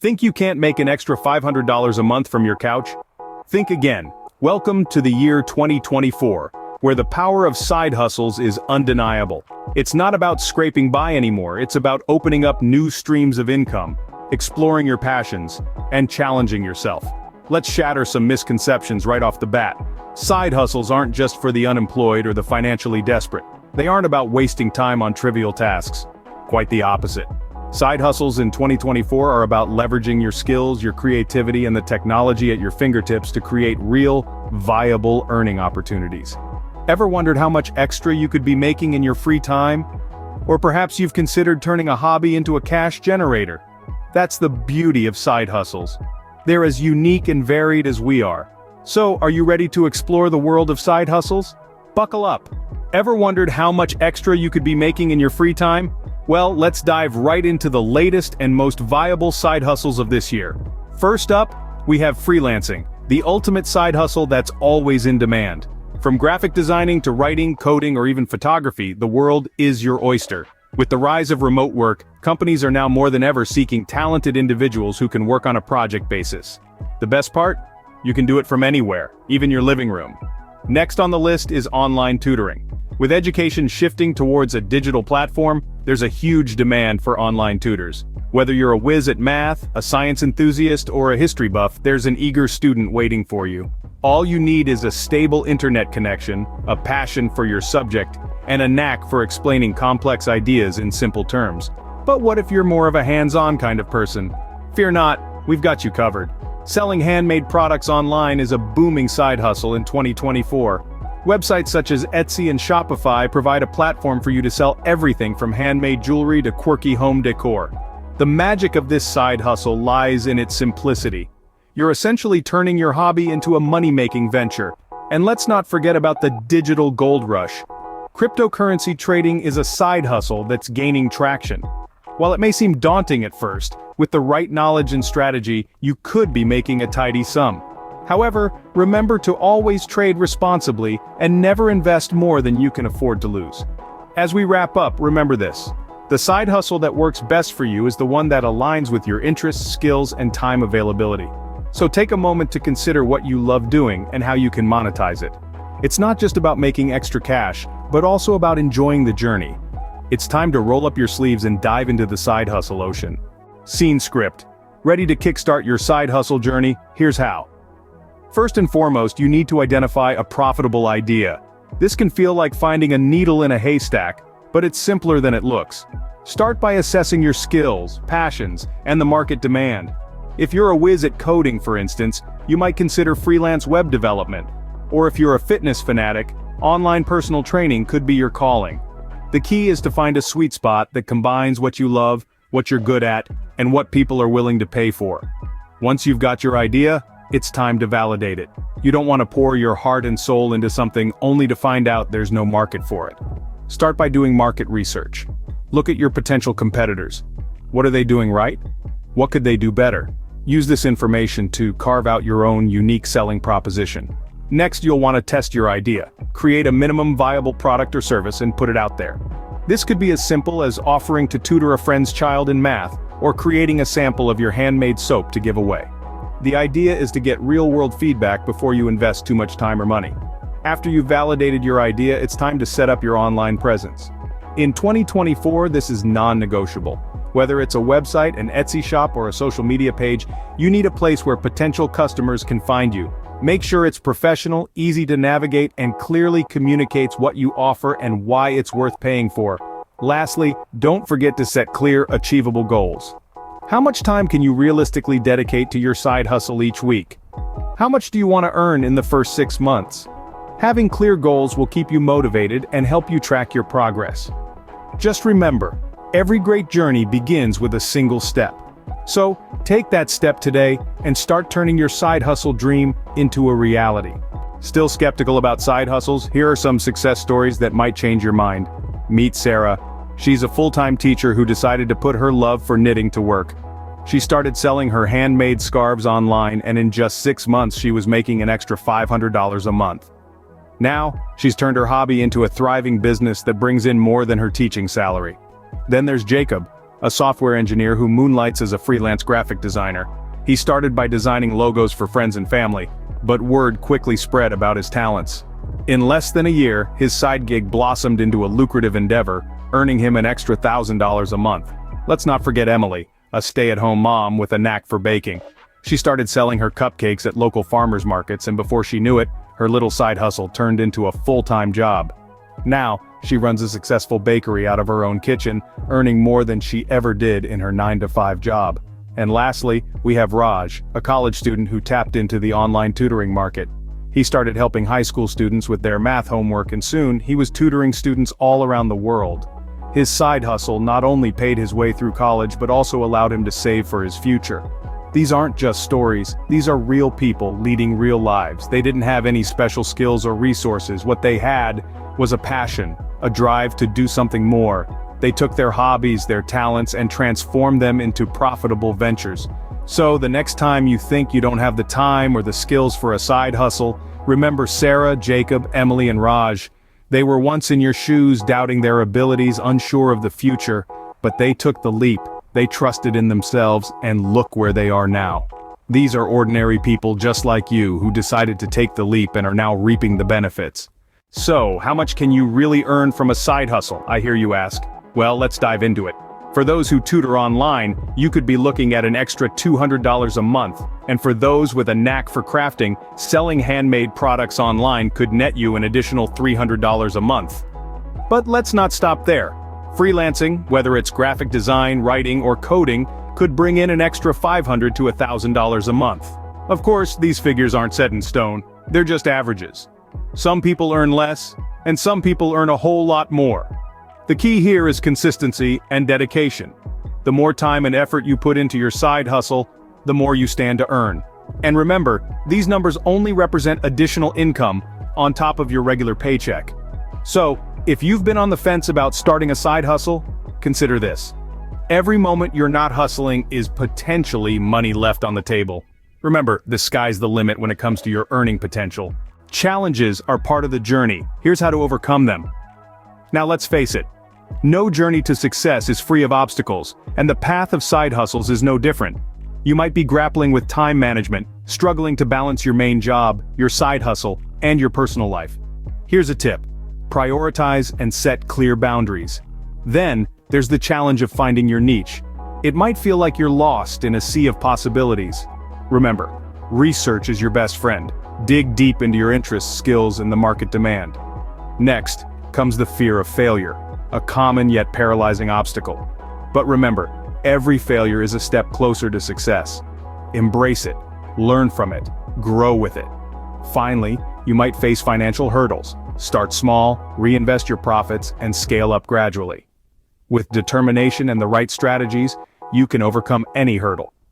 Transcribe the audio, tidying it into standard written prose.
Think you can't make an extra $500 a month from your couch? Think again. Welcome to the year 2024, where the power of side hustles is undeniable. It's not about scraping by anymore, it's about opening up new streams of income, exploring your passions, and challenging yourself. Let's shatter some misconceptions right off the bat. Side hustles aren't just for the unemployed or the financially desperate. They aren't about wasting time on trivial tasks. Quite the opposite. Side hustles in 2024 are about leveraging your skills, your creativity, and the technology at your fingertips to create real, viable earning opportunities. Ever wondered how much extra you could be making in your free time? Or perhaps you've considered turning a hobby into a cash generator? That's the beauty of side hustles. They're as unique and varied as we are. So, are you ready to explore the world of side hustles? Buckle up. Ever wondered how much extra you could be making in your free time? Well, let's dive right into the latest and most viable side hustles of this year. First up, we have freelancing, the ultimate side hustle that's always in demand. From graphic designing to writing, coding, or even photography, the world is your oyster. With the rise of remote work, companies are now more than ever seeking talented individuals who can work on a project basis. The best part? You can do it from anywhere, even your living room. Next on the list is online tutoring. With education shifting towards a digital platform, there's a huge demand for online tutors. Whether you're a whiz at math, a science enthusiast, or a history buff, there's an eager student waiting for you. All you need is a stable internet connection, a passion for your subject, and a knack for explaining complex ideas in simple terms. But what if you're more of a hands-on kind of person? Fear not, we've got you covered. Selling handmade products online is a booming side hustle in 2024. Websites such as Etsy and Shopify provide a platform for you to sell everything from handmade jewelry to quirky home decor. The magic of this side hustle lies in its simplicity. You're essentially turning your hobby into a money-making venture. And let's not forget about the digital gold rush. Cryptocurrency trading is a side hustle that's gaining traction. While it may seem daunting at first, with the right knowledge and strategy, you could be making a tidy sum. However, remember to always trade responsibly and never invest more than you can afford to lose. As we wrap up, remember this. The side hustle that works best for you is the one that aligns with your interests, skills, and time availability. So take a moment to consider what you love doing and how you can monetize it. It's not just about making extra cash, but also about enjoying the journey. It's time to roll up your sleeves and dive into the side hustle ocean. Scene script. Ready to kickstart your side hustle journey? Here's how. First and foremost, you need to identify a profitable idea. This can feel like finding a needle in a haystack, but it's simpler than it looks. Start by assessing your skills, passions, and the market demand. If you're a whiz at coding, for instance, you might consider freelance web development. Or if you're a fitness fanatic, online personal training could be your calling. The key is to find a sweet spot that combines what you love, what you're good at, and what people are willing to pay for. Once you've got your idea, it's time to validate it. You don't want to pour your heart and soul into something only to find out there's no market for it. Start by doing market research. Look at your potential competitors. What are they doing right? What could they do better? Use this information to carve out your own unique selling proposition. Next, you'll want to test your idea. Create a minimum viable product or service and put it out there. This could be as simple as offering to tutor a friend's child in math, or creating a sample of your handmade soap to give away. The idea is to get real-world feedback before you invest too much time or money. After you've validated your idea, it's time to set up your online presence. In 2024, this is non-negotiable. Whether it's a website, an Etsy shop, or a social media page, you need a place where potential customers can find you. Make sure it's professional, easy to navigate, and clearly communicates what you offer and why it's worth paying for. Lastly, don't forget to set clear, achievable goals. How much time can you realistically dedicate to your side hustle each week? How much do you want to earn in the first 6 months? Having clear goals will keep you motivated and help you track your progress. Just remember, every great journey begins with a single step. So, take that step today and start turning your side hustle dream into a reality. Still skeptical about side hustles? Here are some success stories that might change your mind. Meet Sarah. She's a full-time teacher who decided to put her love for knitting to work. She started selling her handmade scarves online, and in just 6 months she was making an extra $500 a month. Now, she's turned her hobby into a thriving business that brings in more than her teaching salary. Then there's Jacob. a software engineer who moonlights as a freelance graphic designer. He started by designing logos for friends and family, but word quickly spread about his talents. In less than a year, his side gig blossomed into a lucrative endeavor, earning him an extra $1,000 a month. Let's not forget Emily, a stay-at-home mom with a knack for baking. She started selling her cupcakes at local farmers markets, and before she knew it, her little side hustle turned into a full-time job. Now, she runs a successful bakery out of her own kitchen, earning more than she ever did in her 9-to-5 job. And lastly, we have Raj, a college student who tapped into the online tutoring market. He started helping high school students with their math homework, and soon, he was tutoring students all around the world. His side hustle not only paid his way through college but also allowed him to save for his future. These aren't just stories, these are real people leading real lives. They didn't have any special skills or resources. What they had was a passion, a drive to do something more. They took their hobbies, their talents, and transformed them into profitable ventures. So the next time you think you don't have the time or the skills for a side hustle, remember Sarah, Jacob, Emily, and Raj. They were once in your shoes, doubting their abilities, unsure of the future, but they took the leap. They trusted in themselves, and look where they are now. These are ordinary people just like you who decided to take the leap and are now reaping the benefits. So, how much can you really earn from a side hustle, I hear you ask? Well, let's dive into it. For those who tutor online, you could be looking at an extra $200 a month, and for those with a knack for crafting, selling handmade products online could net you an additional $300 a month. But let's not stop there. Freelancing, whether it's graphic design, writing, or coding, could bring in an extra $500 to $1,000 a month. Of course, these figures aren't set in stone, they're just averages. Some people earn less, and some people earn a whole lot more. The key here is consistency and dedication. The more time and effort you put into your side hustle, the more you stand to earn. And remember, these numbers only represent additional income on top of your regular paycheck. So, if you've been on the fence about starting a side hustle, consider this. Every moment you're not hustling is potentially money left on the table. Remember, the sky's the limit when it comes to your earning potential. Challenges are part of the journey. Here's how to overcome them. Now let's face it. No journey to success is free of obstacles, and the path of side hustles is no different. You might be grappling with time management, struggling to balance your main job, your side hustle, and your personal life. Here's a tip. Prioritize and set clear boundaries. Then, there's the challenge of finding your niche. It might feel like you're lost in a sea of possibilities. Remember, research is your best friend. Dig deep into your interests, skills, and the market demand. Next comes the fear of failure, a common yet paralyzing obstacle. But remember, every failure is a step closer to success. Embrace it, learn from it, grow with it. Finally, you might face financial hurdles. Start small, reinvest your profits, and scale up gradually. With determination and the right strategies, you can overcome any hurdle.